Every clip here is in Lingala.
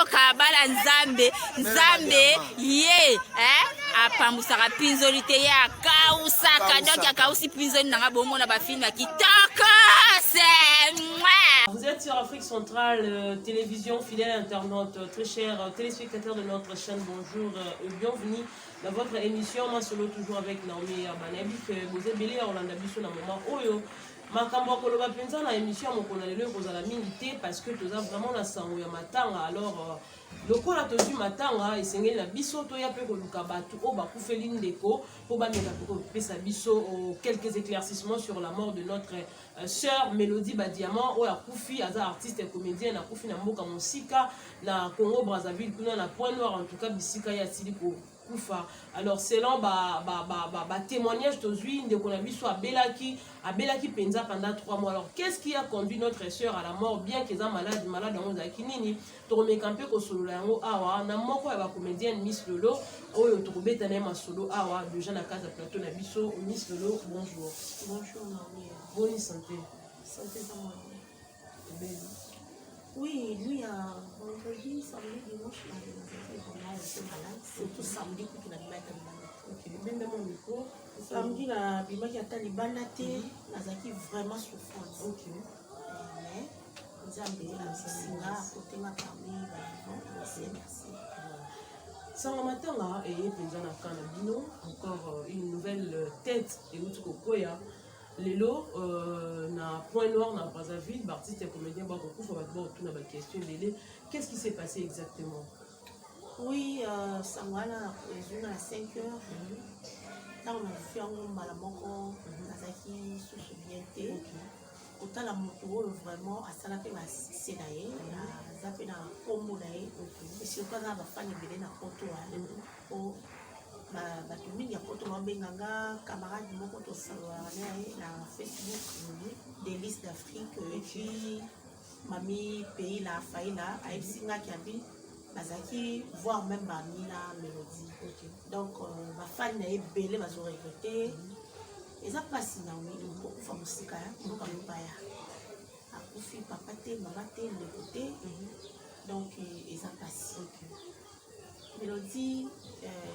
mboka bala nzambe nzambe ye apambusaka pinzoli te ye akausaka donc akausi pinzoli nanga bongo na bafilme ya kitoko. Vous êtes sur Afrique Centrale Télévision, fidèles internautes, très chers téléspectateurs de notre chaîne, bonjour et bienvenue dans votre émission. Moi solo toujours avec Naomi Banabi que vous êtes belé en Landabiso na moment oyo. Makambo koloba penza na émission mokona lelo kozala mingi te parce que toza vraiment na sango ya matanga. Alors lokola tozu matanga esengeli na biso to ya pe koluka batu o bakufeli ndeko po bameka ko pesa biso quelques éclaircissements sur la mort de notre sœur Mélodie Badiamant o ya kufi aza artiste et comédienne na kufi na mboka mosika na Congo Brazzaville kuna na Point Noir en tout cas bisika ya siliko kufa. Alors selon témoignage tozui ndeko na biso abelaki penza pendant 3 mois. Alors qu'est-ce qui a conduit notre sœur à la mort bien qu'elle est malade en zaki nini to remettre un peu ko solo yango awa na moko ya ba comédienne Miss Lolo oyo to robeta na ma solo awa déjà na casa plateau na biso. Miss Lolo, bonjour. Bonjour Naomi. Bonne santé. Santé ça moi. Belle. Oui, lui a vendredi, samedi, dimanche, il était malade. C'est tout samedi qu'il a mis à Talibana. Ok, même mon micro. Samedi, la bima qui a Talibana, Nazaki vraiment souffrance. Ok. Mais, Nzambe, la Singa, à côté de ma famille, merci. Sans matin là, et Penzana Kanabino, encore une nouvelle tête et Outko Koya. Lelo na Point Noir na Brazzaville, artiste et comédien beaucoup faut d'abord tout na question Lélé. Qu'est-ce qui s'est passé exactement? Oui, ça m'a là à 5 heures. Là on a fait un malamoko, Nazaki sous bien. Autant la moto vraiment à ça la c'est d'ailleurs, ça fait na combo d'ailleurs. Et surtout na ba fan belé na photo hein. Bato mingi ya poto babenganga camarade moko tosalwa na Facebook des listes d'Afrique et puis mami pays la faïla aïsinga qui habite bazaki voir même bami la Mélodie. Donc ba fan na ebele bazo regretter eza pasi na oui beaucoup fa musika ya ko mbaya akufi papa te mama te de côté donc eza pasi. Mélodie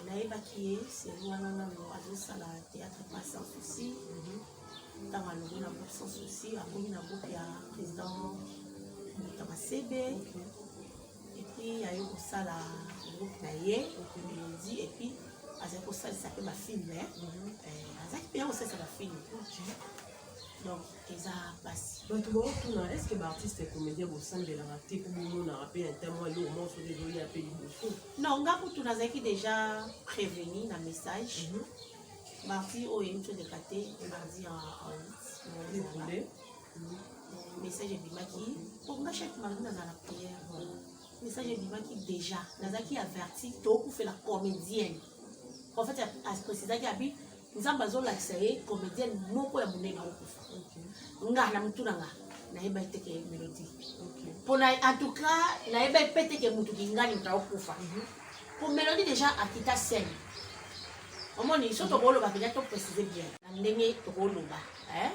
naïbaki c'est loin à la théâtre pas sans souci dans la nouvelle na sans souci à cause na groupe ya président Mutamasebe et puis il y a eu ça la groupe naïe Mélodie et puis avec ça ça fait ma film avec bien aussi ça la film donc ils a passé. Est-ce que l'artiste est comédien au sein de la raté pour nous a rappelé un témoin au moment sur les jolis appels du non gars pour tout nazaki déjà prévenu dans message mardi au une chose de caté mardi en message de bimaki pour nga chaque mardi dans la prière message de bimaki déjà nazaki averti to pour faire la comédienne en fait à préciser qu'il habite nzamba zo la série comédienne moko ya munene okufa nga na mutuna nga na eba iteke Mélodie pona en tout cas na eba ipeteke mutu kingani mtaokufa pour Mélodie déjà akita scène omoni soto bolo ba déjà to préciser bien na ndenge to koloba hein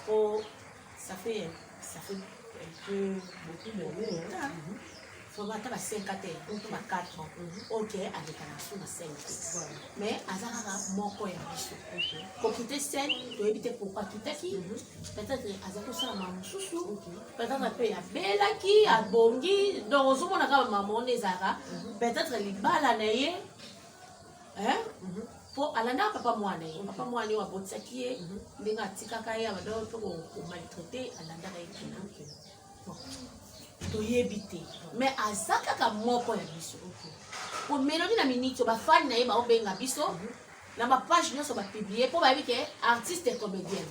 pour ça fait un peu beaucoup d'années faut battre 5 ans ou 4 ans ok avec la 5 mais azara moko ya biso pour quitter scène to éviter pourquoi quitter qui peut-être azako ça maman chouchou peut-être peu ya belaki a bongi donc ozomona ka maman ezara peut-être libala na ye hein pour alanda papa mwana wa botsaki ye ndinga tikaka ya bado to ko maltraiter alanda ka ye bon toyebite mais azaka ka moko ya biso pour Mélodie na minute ba fan na ye ba obenga biso na ba page nyonso ba publier pour ba que artiste et comédienne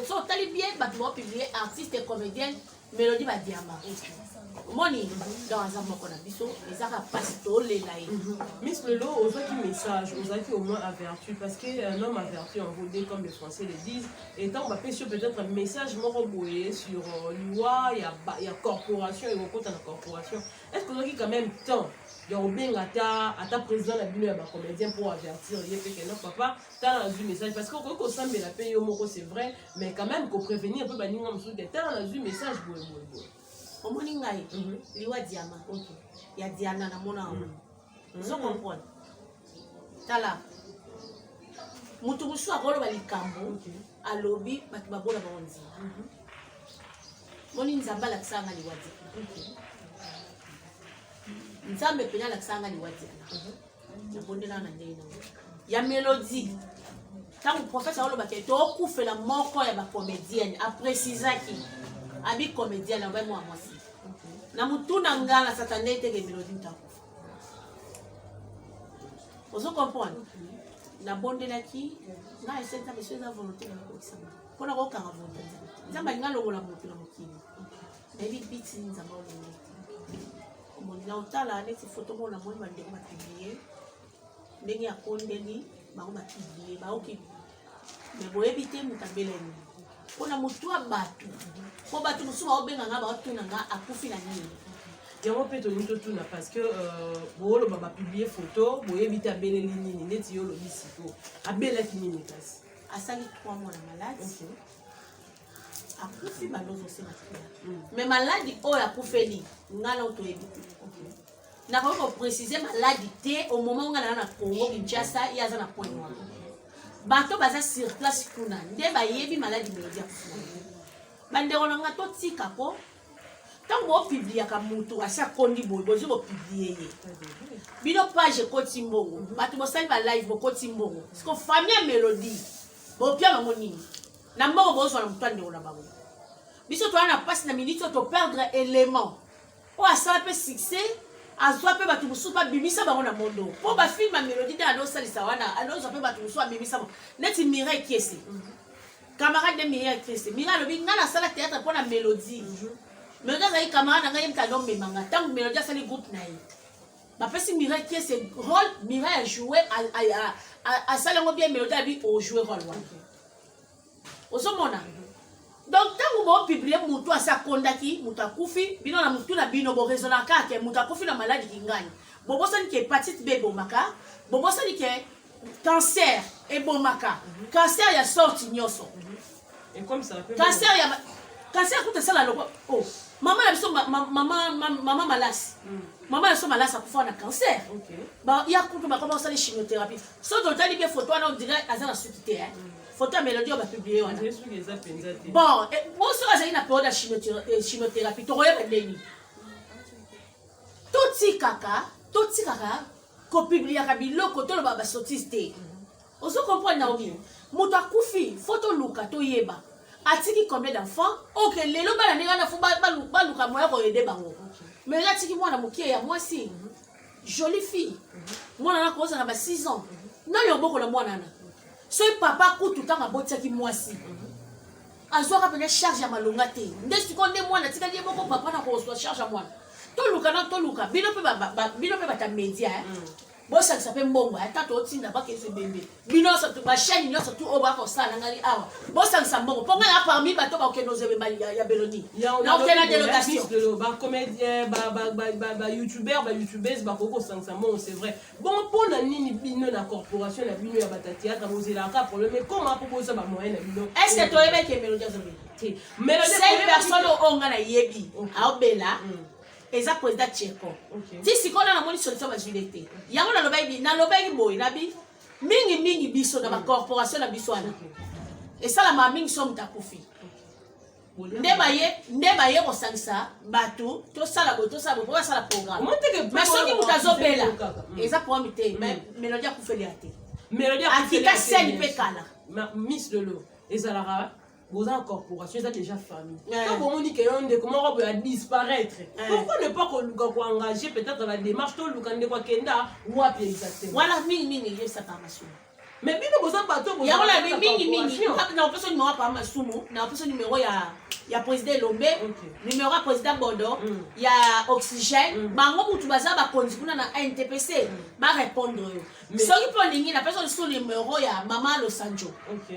so tali bien ba mo publier artiste et comédienne Mélodie Badiamant moni dans un moko na biso ezaka pasto le lai Miss Lolo ozaki message ozaki au moins averti parce que un homme averti en vaudé comme les Français le disent étant on va sur peut-être un message moko boyé sur loi il y a corporation et on compte la corporation est-ce que ozaki quand même temps de obenga ta président la bino ya ba comédien pour avertir il fait que non papa t'as un message parce que ko sambe la paye moko c'est vrai mais quand même ko prévenir un peu baninga musu que t'as un message boy omoni ngai liwa diama ya diana na mona zo comprendre tala mutu musu akoloba likambo alobi bato babola banzi moni nzamba alakisa nga liwa diana nzambe pena alakisa nga liwa diana nabondela na ndenge nango ya mélodie ntango professeur alobaki tokufela moko ya bacomédienne aprécisaki abi comédienne abai mwa mwasi na mutuna ngala satande eteke mélodie ntakufa ozo comprendre nabondelaki nga ese nzambe so eza volonté na kokisama mpona kokanga volonté nzambe alinga longola moto na mokili nayebi biti nzambe olongi omoni na otala neti foto mona moni bandeko bapiblie ndenge akondeli bango bapiblie baoki me boyebi te moto abelani mpona motu abatu mpo bato mosusu baobenga nga baotuna nga akufi na nini yango mpe tolingi totuna parce que booloba bapiblie photo boyebi te abeleli nini neti yo olobi siko abelaki nini kasi asali 3 mois na maladi akufi bandozo osematila me maladi oyo akufeli ngana otoyebi te nakoki koprécise maladi te au moment nga na Congo Kinshasa ye aza na point noir bato baza sur place kuna nde bayebi maladi Mélodie akufuna bandeko na nga totika po ntango bopibliaka mutu asi akondi boye bozi bopiblie ye bino page ekoti mbongo bato bosali balive bokoti mbongo siko famille ya Mélodie bopia bango nini na mbongo bozwa na motu andeko na bango biso toza na mpasi na minute oyo toperdre élément oyo asala mpe succès azwa mpe bato mosusu babimisa bango na mondo mpo bafilme ya Mélodie nde anosalisa wana anozwa mpe bato mosusu abimisa bango neti Mireille Kiese camarade de Mireille Kiese Mireille alobi nga nasala théâtre mpo na Mélodie Mélodie azali camarade na ngai ye moto anomemanga ntango Mélodie asali groupe na ye bapesi Mireille Kiese rôle Mireille ajoue asali yango bien Mélodie abi ojoue rôle wana ozomona donc ntango boopiblie mutu asi akondaki mutu akufi bino na mutu na bino boraisonnaka ke mutu akufi na maladi kingani bobosani ke hépatite B ebomaka bobosani ke cancer ebomaka cancer ya sorti nyonso cancer akuta esala loko mama na biso mama malasi mama na biso malasi akufa na cancer ya kutu bakoma osali chimiothérapie so totali bie photo wana odire aza na suki te photo ya Mélodie bapublie wana bon boso azali na période ya chimiothérapie tokoyeba ndeni totikaka kopubliaka biloko toloba basottise te ozo comprendre naomi moto akufi photo luka toyeba atiki combien d'enfants ok lelo bana ndenge wana fo baluka moya koyede bango mais atiki mwana mokie ya mwasi jolie fille mwana na kozala ba 6 ans nani obokola mwana na so papa kutu tanga botiaki mwasi azwaka pene charge ya malonga te nde siko nde mwana tikali ye moko papa na kozwa charge ya mwana toluka bino mpe batamedia bosakisa mpe mbongo ata totinda bakese bembe bino bachaine nyonso tu oyo bakosala ngali awa bosakisa mbongo mpo ngai parmi bato bakokende ozebemba ya beloni naokena délégation bacomédien bayoutubeur bayoutubeuse bakoki kosangisa mbongo c'est vrai bon mpona nini bino na corporation na bino ya batatheatre bozelaka problème koma mpo boza bamoyen na bino est ce que toyebaki Mélodie azobela te cinq personnes oyo nga nayebi aobela eza président Tcheko ti sikola namoni solution bazwile te yango nalobaki boye nabi mingi biso na bacorporation na biso wana esalama mingi so moto akufi nde baye kosangisa bato tosala boye po basala programme mais soki moto azobela eza problème te Mélodie akufeli ya te akita seni mpe kala miss lelo ezalaka boza en corporation, c'est déjà famille. Donc, on dit que l'on est comment on peut disparaître. Pourquoi ne pas qu'on engager peut-être la démarche tout le monde quoi kenda ou à exactement. Voilà, mingi ça par massou. Mais bien nous besoin bateau il y a la mingi na personne numéro par massou na personne numéro ya président Lombe numéro président Bodo il y a oxygène bango mutu baza ba konzi kuna na NTPC ba répondre soki po lingi na personne sous numéro ya mama Losanjo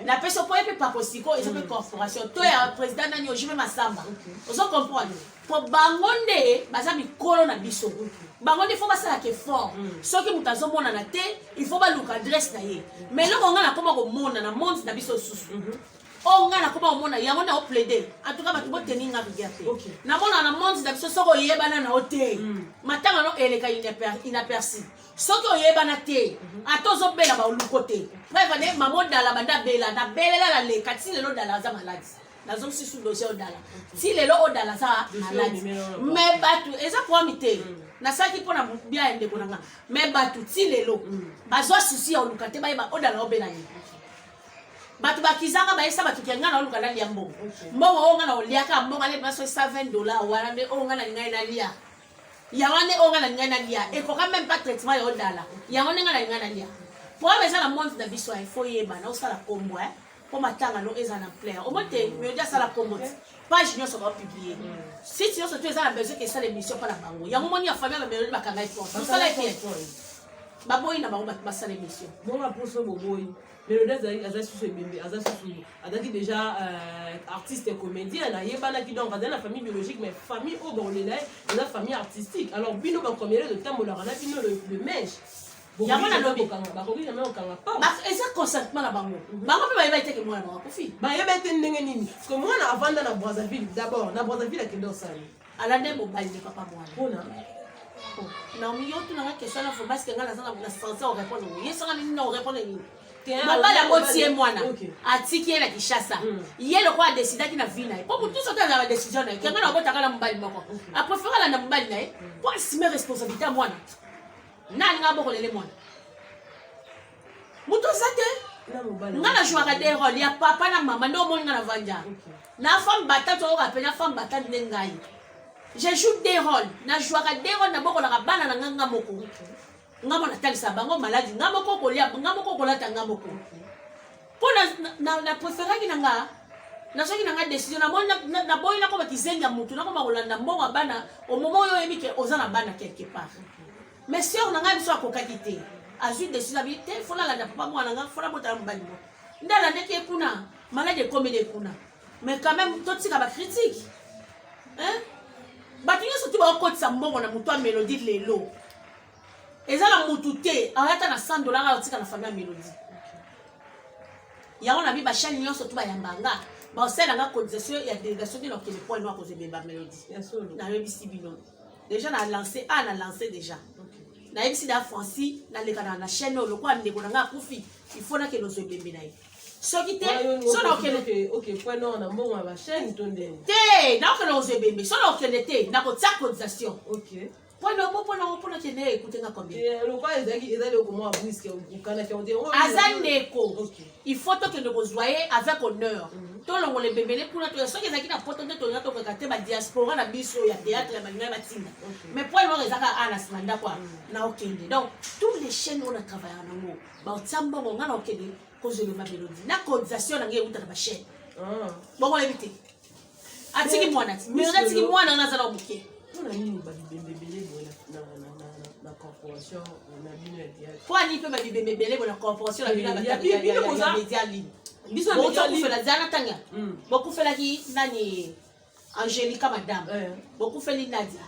la personne po epe paposiko et une corporation to ya président nani ojime masamba ozo comprendre po bango nde baza mikolo na biso bango nde faut basala ke fort soki mutu azomona na te il faut ba luka adresse na ye mais loko nga na koma ko mona na monde na biso susu Oh, on a comment on a yamona au plaider. En tout cas, tu vas tenir une rigueur. Na mona na monde d'absence soko yebana na hotel. Matanga no eleka inaperçu. Soko yebana te. Atozo bela ba ulukote. Bref, ne maman dala banda bela na bela la le kati le lo dala za malade. Na zo si sous dossier dala. Si le lo dala za malade. Mais batu eza pour mité. Na saki pona bien ende konanga. Mais batu ti le lo. Bazwa souci o lukate ba ba odala obela ni. Batu bakizanga ba esa batu kenga na oluka na lia mbongo. Mbongo onga na oliaka mbongo ale baso $7 wala me onga na ngai na lia. Yawane onga na ngai na lia. Et quand même pas traitement yo dala. Yawane nga na ngai na lia. Pour eza na monde na biso il faut yeba na osala kombo pour matanga no eza na plaire. Au moins te me dia sala kombo. Page nyo so ba publier. Si tu so tu eza na besoin que ça l'émission pas la bango. Ya momoni ya famille na besoin bakanga ifo. So sala bien. Baboyi na bango ba sala émission. Bon la pour so boboyi. Mais le Azaki déjà artiste et comédien, il y a donc la famille biologique, mais famille au Bordelais, la famille artistique. Alors, Bino, combien de temps on a Bino le mèche. Il y a un lobby. Et ça consentement la bango. Bango peut pas être que moi na kofi. Ba yeba été ndengeni. Parce que moi na avant na Brazzaville d'abord, na Brazzaville à Kendo Sali. Ala ndembo bali ne papa moi. Bona. Non, mais yo tu na question na faut parce que ngala sana na sensation répondre. Yesanga ni no répondre ni. Baba la moitié mwana atiki la Kishasa yé le roi décida qui na vie na pour tout ça dans la décision na kenga na bota kala mbali moko a préférer la mbali na pour assumer responsabilité mwana nani nga boko lele mwana muto sate nga na jouer des rôles ya papa na maman ndo mo nga na vanja na femme batante o rappeler femme batante ngai je joue des rôles na jouer des rôles na boko la bana na nga moko ngamo na talisa bango maladi ngamo ko kolia ngamo ko kolata ngamo ko pona na préférer ki nanga na soki nanga décision na mona na boy na ko bakizenga mutu na ko makolanda mbongo bana au moment yo yebike ozana bana quelque part mais si on nanga biso akokakite azu décision habité faut la landa papa mwana nga faut la bota mbali mo ndala ndeke kuna malade comédie kuna mais quand même tout tika ba critique hein batinyo soki ba okotisa mbongo na mutu a mélodie lelo ezala mutute ayata na $100 aotika na famille Mélodie yango na bi ba chaîne nyonso to ba yambanga ba osela nga cotisation ya délégation de l'Occident point noir cause beba Mélodie na rebisi bino déjà na lancé déjà na rebisi da Francis na lekana na chaîne lo kwa ndeko nga kufi il faut na ke no zebembe na soki te so na okele OK point noir na mbongo ba chaîne tonde te na okele no zebembe so na okele te na ko tia cotisation OK. Pona kene écouter combien le quoi ezali comment abusque ukana ki on dit azaneko il faut que nous rejoigner avec honneur to longo le bembele pour to so que ezaki na poto nde to na to kate ba diaspora na biso ya théâtre ya bana batinda mais pour moi ezaka ana smanda kwa na okende donc tous les chaînes on a travaillé en amour ba otsamba ngo na okende cause de ma mélodie na cotisation na ngai utaka ba chaîne bon éviter atiki mwana mais atiki mwana na zala obuke on a mis la corporation on a mis le théâtre quoi ni peut ba bibembele la corporation la bina ya média ligne biso média ligne la zana tanga beaucoup fait la ki nani Angélica madame beaucoup fait li Nadia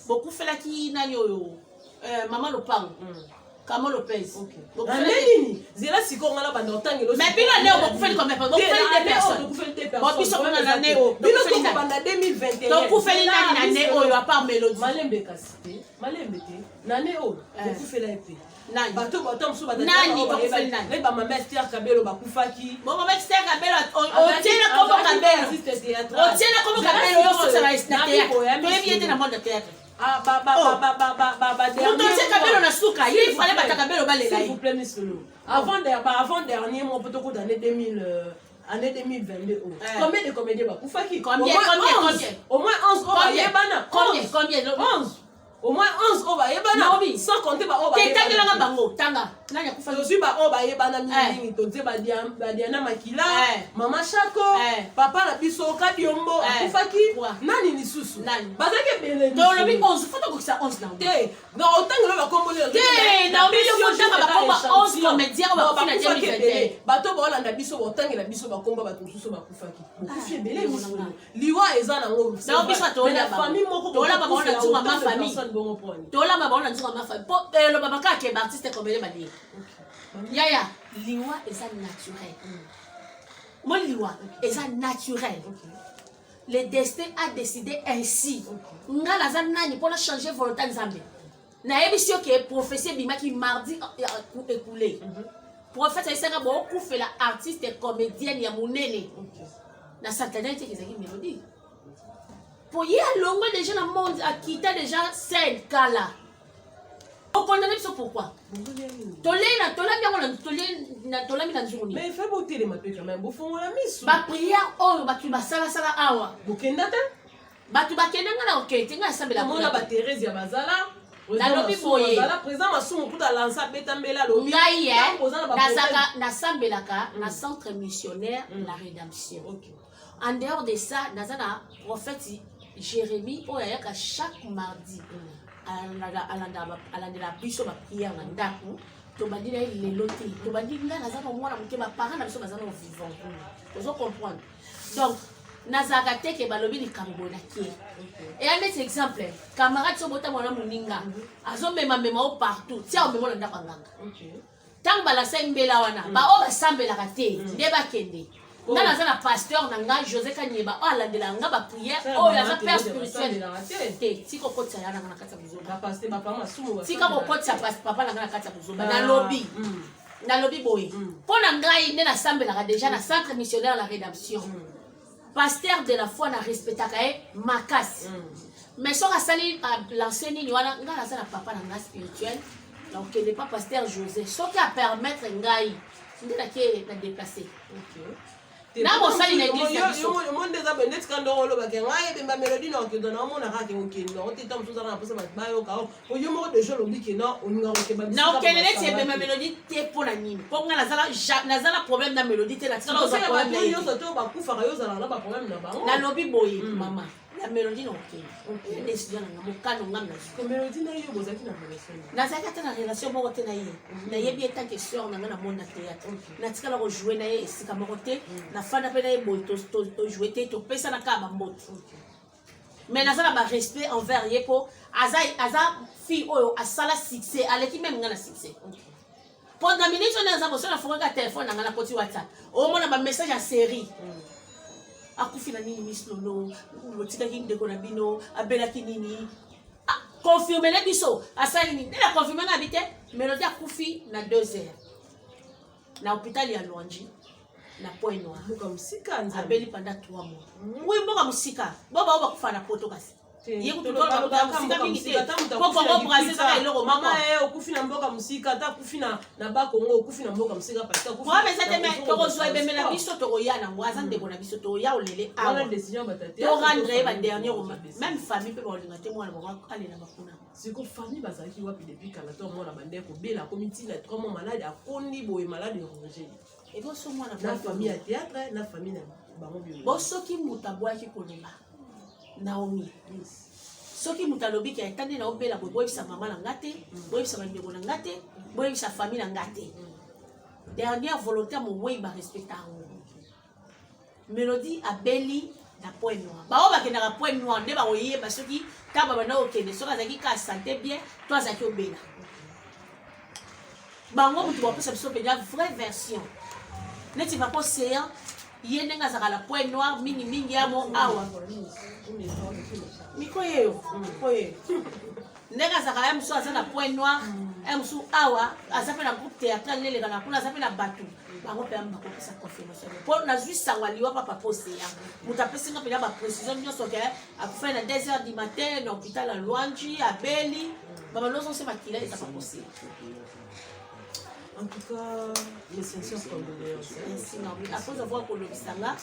beaucoup fait la ki nani oyo maman Lopango Kamo Lopez. OK. Nini? Zela siko ngala banda otangelo. Mais bino neo beaucoup fait comme beaucoup fait des personnes. Beaucoup fait des personnes. Beaucoup sont na neo. Bino ko banda 2021. Donc beaucoup fait na neo oyo à part Mélodie. Malembe kasite. Malembe te. Na neo. Beaucoup fait la épée. Nani? Bato musu banda. Nani beaucoup fait nani? Les ba mama Esther Kabelo bakufaki. Bon mama Esther Kabelo o tiena comme Kabelo. O tiena comme Kabelo yo so sera théâtre. To bien na monde de théâtre. Ah na suka il fallait bataka belo balela s'il vous plaît monsieur Lou avant dernier mois peut être année 2022 combien de comédiens bakufaki combien au moins 11 combien 11 au moins 11 oba yebana sans compter ba oba yebana bango tanga nani akufa je suis ba oba yebana mingi to te ba Diana Makila mama Chako papa na biso Kabiombo akufaki nani lisusu bazake bele to lobi 11 foto ko sa 11 na te na otangelo ba kombole te na obi yo tanga ba komba 11 comédiens ba kufina 2021 bato ba olanda biso otangela biso ba komba bato susu bakufaki okufi bele liwa eza na ngo na obi sa to la famille moko to la ba ona tsuka ma famille bon point tola ma baona nzuka ma famille po lo baba ka ke ba artiste comédien ba dire yaya liwa eza naturel Mon liwa, et ça naturel. Le destin a décidé ainsi. Nga la zan nani pour changer volonté nzambe. Na ebisio ke prophétie bima qui mardi écoulé. Prophète Isaka bo ku fait la artiste et comédienne ya munene. Na satané te kezaki mélodie. Pour y aller loin déjà dans le monde a quitté déjà scène kala. On condamne ça pourquoi? Mais il fait beauté les mapies quand même. Vous faites la mise. Ba prière oh ba tu ba sala sala awa. Bukenda te? Ba tu ba kenda na okete nga sabela. Comment la ba Thérèse ya bazala? Na lobi boye. Bazala présent masumu kuta lança betambela lobi. Ngai na saka na sambelaka na centre missionnaire la rédemption. En dehors de ça, nazana prophète Jérémie oyaka chaque mardi. À la biso ba prière na ndako to bandi na lelo te to bandi nga nazana mwana muke ba parents na biso bazana vivant vous comprendre donc nazaka te ke balobi likambo na kie et un autre exemple camarade so bota mwana muninga azo mema au partout tia o mema na ndako nganga tant bala sembela wana ba o ba sambela ka te nde ba kende nga nazana pasteur na nga José Kanyeba o alandela nga ba prière o ya père spirituel te tiko kotsa yana na kata buzoba pasteur ba pama sumu tika ko kotsa papa na nga na kata buzoba na lobby boy pona ngai nde na sambela ka déjà na centre missionnaire la rédemption pasteur de la foi na respectaka makasi mais so ka sali l'enseigne ni wana nga nazana papa na nga spirituel donc il n'est pas pasteur José so qui a permettre ngai nde na ke na déplacer na mo sali na église yo monde za benet kando lo ba ke ngai bemba mélodie no ke dona mo na ka ke okini no te tam tuza na posa ba yo ka o yo mo de jolo bi ke no oninga ko ke ba na okelele te bemba mélodie te pona nini po nga nazala problème na mélodie te na tsala za problème yo so to ba kufa yo za na ba problème na ba na lobi boye mama la mélodie non ok décision na mokano ngam na ko mélodie na yo bozaki na relation na zaka ta na relation moko te na ye na yebi etant que sœur na nga na monde na théâtre na tikala ko jouer na ye esika moko te na fana pe na ye boy to jouer te to pesa na ka ba mbote mais na zala ba respect envers ye po aza fille oyo asala succès aleki même nga na succès pendant minute on a za na fonga téléphone na nga na koti WhatsApp o mona ba message à série akufina nini Miss Lolo lotika kindeko na bino abelaki nini confirmer na biso asali nini la confirmer na bité mélodie akufi na 2 heures na hôpital ya Lwanji na Point Noir mboka musika nza abeli pendant 3 mois oui mboka musika boba oba kufa na poto kasi yeko tutola mboka musika mingi te poko ngo Brazil za eloko mama okufina mboka musika ta kufina na bakongo okufina mboka musika parce que kwa besa te me toko zo ebeme na biso toko ya na ngwaza ndeko na biso to ya olele awa décision batate to rendre ba dernier même famille pe ba olinga te mwana ba ale na bakuna siko famille bazaki wapi depuis kala to mwana bande ko bela comité na 3 mois malade akoni boye malade rongé et bo so mwana na famille à théâtre na famille na bango bio bo soki mutabwa ki kolomba Naomi soki mutalobi ki etande na obela boy boyisa mama na ngate boyisa bandeko na ngate boyisa famille na ngate dernière volonté mo wey ba respecta ngo mélodie abeli na Point Noir ba o ba kenda ka Point Noir nde ba oyé ba soki taba bana okende soka zaki ka santé bien toi zaki obela bango mutu ba pesa biso penya vraie version neti va ko séant yende nga zakala Point Noir mingi mingi amo awa miko yeyo koye ndeka zakala mso azana Point Noir mso awa azape na groupe théâtral lele kana kuna azape na batu bango pe amba ko pesa confirmation pour na juste sangwaliwa papa posé ya mutapesi nga pela ba précision nyonso ke afin na 2h du matin na hôpital à Lwanji à Beli baba lozo se makila eza pas possible. En tout cas, mes sincères condoléances. Merci, non. Après avoir kolobisanga,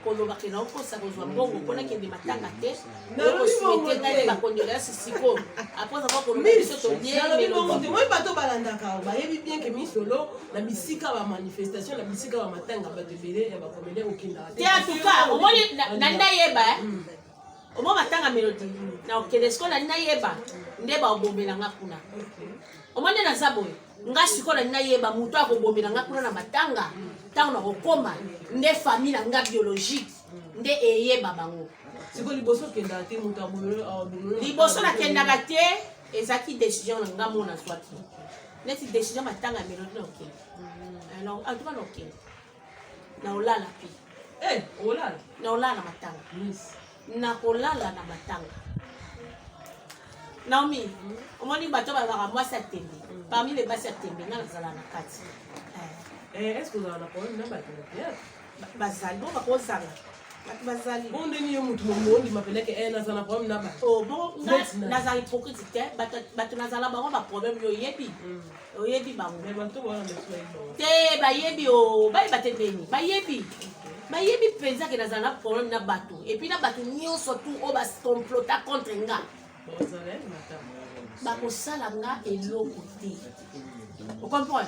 kolobaki na okosa kozwa mbongo pona kende matanga te. Na souhaiter d'aller ba condoléances siko. Après avoir kolobaki biso to bien mais le moi bato balandaka ba yebi bien que Miss Lolo na bisika ba manifestation na bisika ba matanga ba tebele ya ba comédien okenda. Te en tout cas, au moins na ndayeba au moins matanga mélodie. Na okedesko na ndayeba ndeba obombela ngakuna. Au moins na zaboy. Nga sikola nina yeba mutu akobomela nga kuna na matanga tango na kokoma nde famille nga biologique nde eyeba bango siko liboso kenda te mutu abomela liboso na kendaka te ezaki décision na nga mona swati neti décision matanga mélodie na okende alors en tout cas na okende na olala pi Eh, olala. Na olala matanga. Miss. Na kolala na matanga. Naomi, omoni bato bazaka mwasi ya tembe. Parmi les basi ya tembe, nga nazala na kati. Est-ce que vous avez un problème même avec le théâtre? Bazali, bon bakozala. Bato bazali. Bon, ndeni yo mutu mondi m'appelait que nazala problème naba. Oh bon, nazala hypocrite te, bato nazala bango ba problème yo yebi. Oyebi bango. Mais bato wana meso Te bayebi o, bayi batendeni, bayebi. Bayebi penza ke nazala problème na bato. Et puis na bato nyonso tout o ba complota contre nga. Bakosala nga eloko te. Vous comprenez?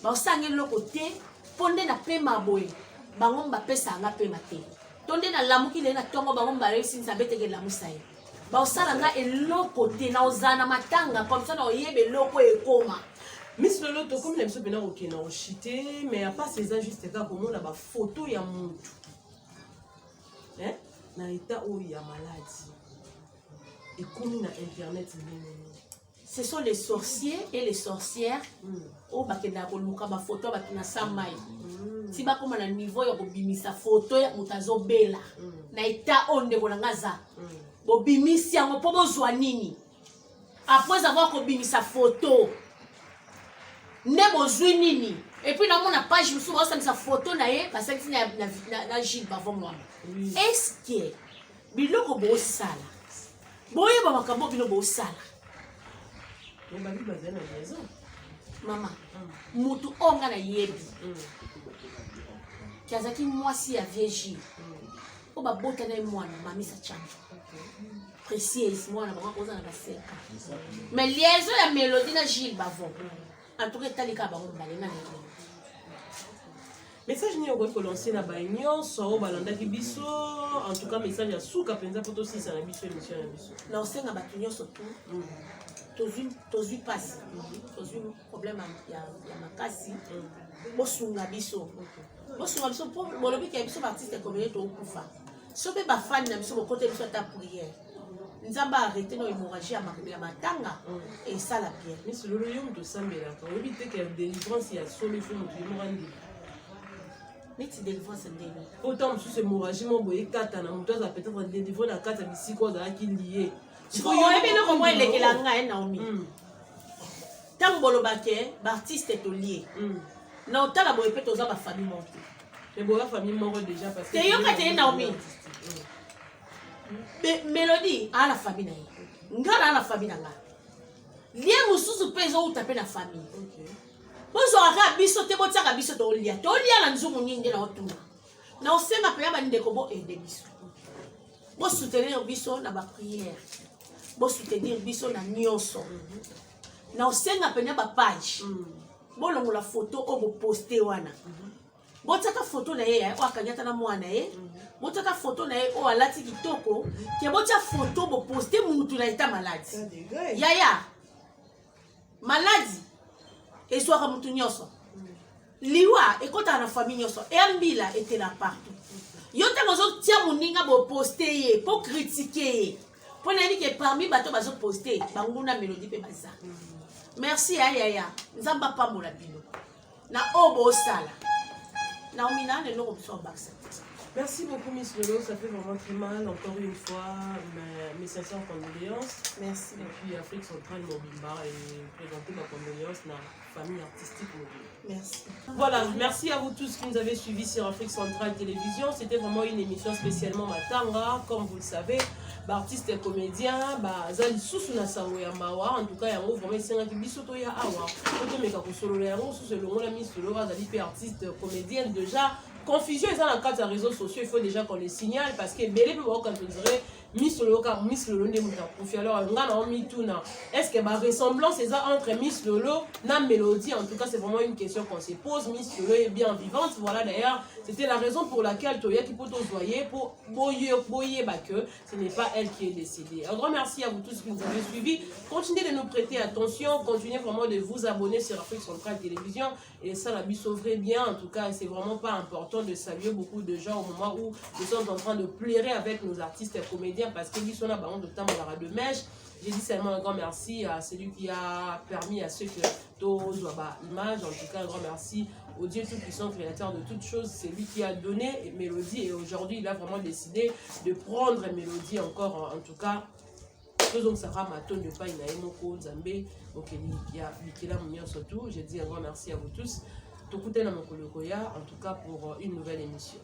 Bakosala nga eloko te, ponde na pema boye. Bango bapesa nga pema te. Tonde na lamuki le na tongo bango baresi nsabeteke lamusa ye. Bakosala nga eloko te na ozana matanga comme ça na oyebe eloko ekoma. Miss Lolo, comme les gens qui ont chité, mais à part ces injustes cas, comme on a des photos, il y a mon hein? Dans l'état où il y a maladie. Et comme il y a internet, ce sont les sorciers et les sorcières. Oh, bah, qui n'a pas de photo, bah, qui n'a pas de si bah, comme on a un niveau, il y a bimisa photo, il y a mutazo bela. Na état onde ko ngaza. Bo bimisi yango po bozwa nini. Après avoir bimisa photo. Ne bozwi nini. Et puis dans mon page, je me suis dit sa photo na ye, parce que na Gilles bavon moi. Est-ce que biloko bo sala. Boye ba makambo biloko bo sala. Maman, mutu onga na yebi. Kiazaki mwasi ya vieji. O ba bota na mwana mami sa chamba. Précieuse mwana ba koza na baseka. Mais liaison ya Mélodie na Gilles bavon. En tout cas, talika ba on balenga na. Message ni ko lancer na ba nyonso balanda ki biso. En tout cas, message ya suka penza poto si ça na biso émission na biso. Na osenga ba nyonso tout. Tozu passe. Tozu problème ya makasi. Bosunga biso. Bosunga biso pour bolobi ki biso artiste communauté to kufa. Sobe ba fan na biso côté biso ta prière. Nzamba arrêter no hémorragie ya matanga et ça la bien. Mais ce lolo yom to sambela ka obi te que délivrance ya solo fo mutu yomorandi. Mais tu délivrance ndeni. Autant sous hémorragie mo boye kata na mutu za peut-être délivrer na kata bisiko za ki lié. Il faut yebe no ko elekela nga Naomi. Tant bolobake ba artiste to lié. Na otala boye pe toza ba famille monte. Et boya famille moko déjà parce que te yoka te Naomi. Mélodie à la famille na ye. Ngala à la famille na nga. Lien mususu pezo utape na famille. OK. Bozo aka biso te botsaka biso to lia. To lia na nzumu nyingi na otuna. Na osenga pe ya ba ndeko bo aider biso. Bo soutenir biso na ba prière. Bo soutenir biso na nyonso. Na osenga pe na ba page. Bo longola photo o bo poster wana. Botaka photo na ye o akanyata na mwana ye. Botaka photo na ye o alati kitoko. Ke botaka photo bo poster mutu na eta maladi. Yaya. Maladi. Et soit mutu nyonso. Liwa ekota na famille nyonso. Et ambila était là partout. Yota ngozo tia muninga bo poster ye, po critiquer ye. Po na que parmi bato bazo poster, banguna Mélodie pe baza. Merci Yaya. Nzamba pambola bino. Na obo sala. Naomi na le nom sur Baxa. Merci beaucoup Miss Lolo, ça fait vraiment très mal encore une fois, mes sincères condoléances. Merci. Et puis Afrique centrale Mobimba et présenter ma condoléance dans la famille artistique Mobimba. Merci. Voilà, merci à vous tous qui nous avez suivis sur Afrique Centrale Télévision. C'était vraiment une émission spécialement Matanga, comme vous le savez. Artiste et comédien, Zali Sousuna Saoya Mawa, en tout cas, il y a vraiment un qui bisoto ya awa. Quand on est solo le sous le long la mise sur le Zali artiste comédienne déjà. Confusion est dans le cadre des réseaux sociaux, il faut déjà qu'on les signale parce que Bélé peut voir quand on dirait Miss Lolo ne m'a confié alors on a mis tout là. Est-ce que la ressemblance est entre Miss Lolo et Mélodie? En tout cas, c'est vraiment une question qu'on se pose. Miss Lolo est bien vivante. Voilà d'ailleurs, c'était la raison pour laquelle Toya qui peut voyer pour boyer que ce n'est pas elle qui est décédée. Un grand merci à vous tous qui nous avez suivis. Continuez de nous prêter attention, continuez vraiment de vous abonner sur Afrique Centrale Télévision et ça la sauverait bien. En tout cas, c'est vraiment pas important de saluer beaucoup de gens au moment où nous sommes en train de pleurer avec nos artistes et comédiens parce que lui, son abandon de temps à la de mèche. J'ai dit seulement un grand merci à celui qui a permis à ceux que tous voient l'image. En tout cas, un grand merci au Dieu tout-puissant, créateur de toutes choses. C'est lui qui a donné Mélodie et aujourd'hui, il a vraiment décidé de prendre Mélodie encore, en tout cas. Donc, ça va de pas Zambé. Donc, il y a Mikela Mounion surtout. Je dis un grand merci à vous tous. En tout cas, pour une nouvelle émission.